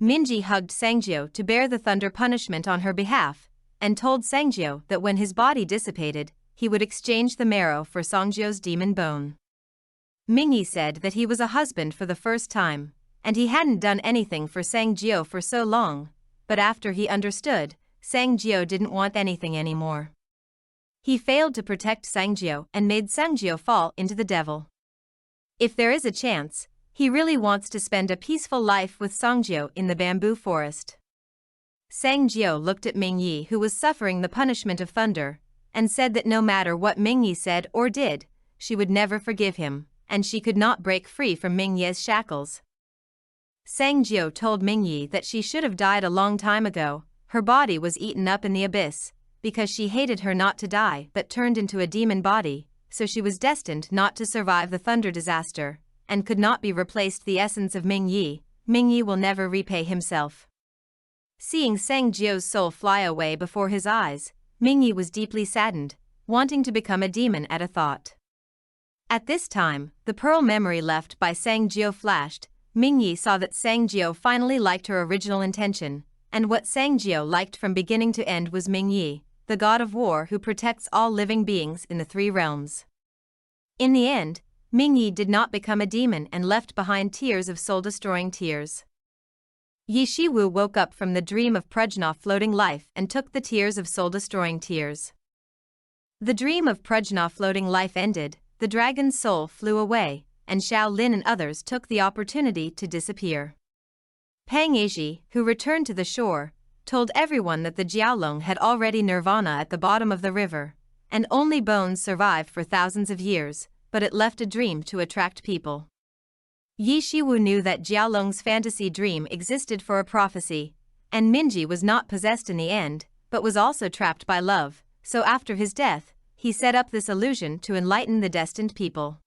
Minji hugged Sangjiu to bear the thunder punishment on her behalf, and told Sangjiu that when his body dissipated, he would exchange the marrow for Sangjiu's demon bone. Mingyi said that he was a husband for the first time, and he hadn't done anything for Sangjiu for so long, but after he understood, Sangjiu didn't want anything anymore. He failed to protect Sangjiu and made Sangjiu fall into the devil. If there is a chance, he really wants to spend a peaceful life with Sangjiu in the bamboo forest. Sangjiu looked at Mingyi, who was suffering the punishment of thunder, and said that no matter what Mingyi said or did, she would never forgive him, and she could not break free from Mingyi's shackles. Sangjiu told Mingyi that she should have died a long time ago. Her body was eaten up in the abyss, because she hated her not to die but turned into a demon body, so she was destined not to survive the thunder disaster, and could not be replaced. The essence of Mingyi will never repay himself. Seeing Sangjiu's soul fly away before his eyes, Mingyi was deeply saddened, wanting to become a demon at a thought. At this time, the pearl memory left by Sangjiu flashed. Mingyi saw that Sangjiu finally liked her original intention, and what Sangjiu liked from beginning to end was Mingyi, the god of war who protects all living beings in the three realms. In the end, Mingyi did not become a demon and left behind tears of soul-destroying tears. Yishiwu woke up from the dream of Prajna floating life and took the tears of soul-destroying tears. The dream of Prajna floating life ended, the dragon's soul flew away, and Shaolin and others took the opportunity to disappear. Pang Aji, who returned to the shore, told everyone that the Jiaolong had already nirvana at the bottom of the river, and only bones survived for thousands of years, but it left a dream to attract people. Yishiwu knew that Jiaolong's fantasy dream existed for a prophecy, and Minji was not possessed in the end, but was also trapped by love, so after his death, he set up this illusion to enlighten the destined people.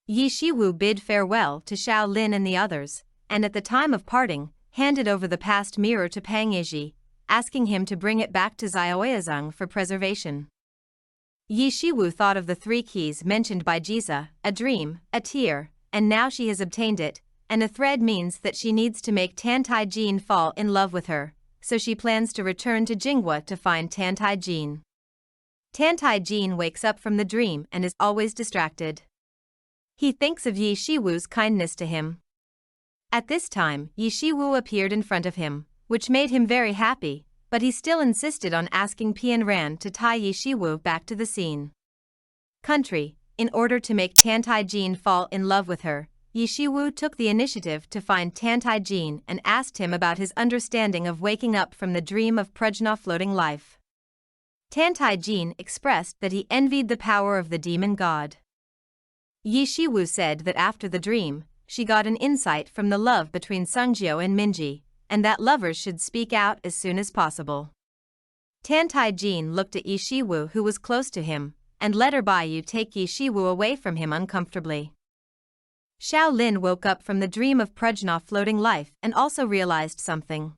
Yishiwu bid farewell to Shaolin and the others, and at the time of parting, handed over the past mirror to Pang Aji, asking him to bring it back to Xiaoyazeng for preservation. Yishiwu thought of the three keys mentioned by Jiza, a dream, a tear, and now she has obtained it, and a thread means that she needs to make Tantai Jin fall in love with her, so she plans to return to Jinghua to find Tantai Jin. Tantai Jin wakes up from the dream and is always distracted. He thinks of Yishiwu's kindness to him. At this time, Yishiwu appeared in front of him, which made him very happy, but he still insisted on asking Pian Ran to tie Yishiwu back to the scene. Country, in order to make Tantai Jin fall in love with her, Yishiwu took the initiative to find Tantai Jin and asked him about his understanding of waking up from the dream of Prajna floating life. Tantai Jin expressed that he envied the power of the demon god. Yishiwu said that after the dream, she got an insight from the love between Sangjiu and Minji, and that lovers should speak out as soon as possible. Tantai Jin looked at Yishiwu, who was close to him, and let her Baiyu take Yishiwu away from him uncomfortably. Shaolin woke up from the dream of Prajna floating life and also realized something.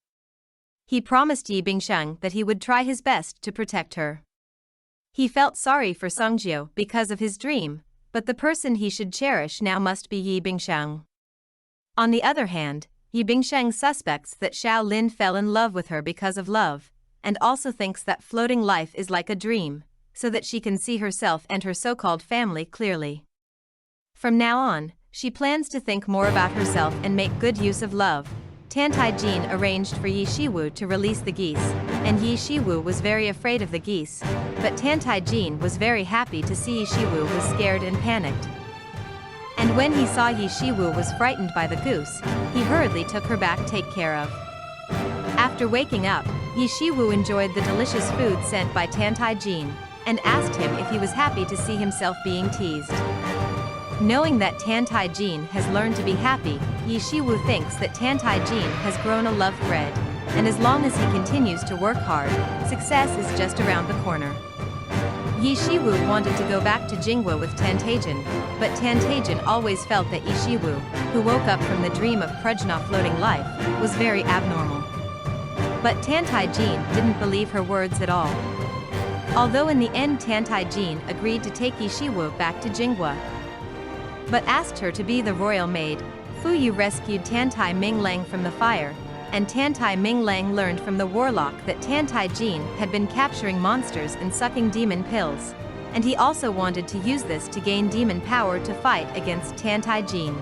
He promised Yi Bingsheng that he would try his best to protect her. He felt sorry for Sangjiu because of his dream, but the person he should cherish now must be Yi Bingsheng. On the other hand, Yi Bingsheng suspects that Shaolin fell in love with her because of love, and also thinks that floating life is like a dream, so that she can see herself and her so-called family clearly. From now on, she plans to think more about herself and make good use of love. Tantai Jin arranged for Yishiwu to release the geese, and Yishiwu was very afraid of the geese, but Tantai Jin was very happy to see Yishiwu was scared and panicked. And when he saw Yishiwu was frightened by the goose, he hurriedly took her back take care of. After waking up, Yishiwu enjoyed the delicious food sent by Tantai Jin, and asked him if he was happy to see himself being teased. Knowing that Tantai Jin has learned to be happy, Yishiwu thinks that Tantai Jin has grown a love thread, and as long as he continues to work hard, success is just around the corner. Yishiwu wanted to go back to Jinghua with Tantaijin, but Tantaijin always felt that Yishiwu, who woke up from the dream of Prajna floating life, was very abnormal. But Tantai Jin didn't believe her words at all. Although in the end Tantai Jin agreed to take Yishiwu back to Jinghua, but asked her to be the royal maid. Fu Yu rescued Tantai Minglang from the fire, and Tantai Ming Lang learned from the warlock that Tantai Jin had been capturing monsters and sucking demon pills, and he also wanted to use this to gain demon power to fight against Tantai Jin.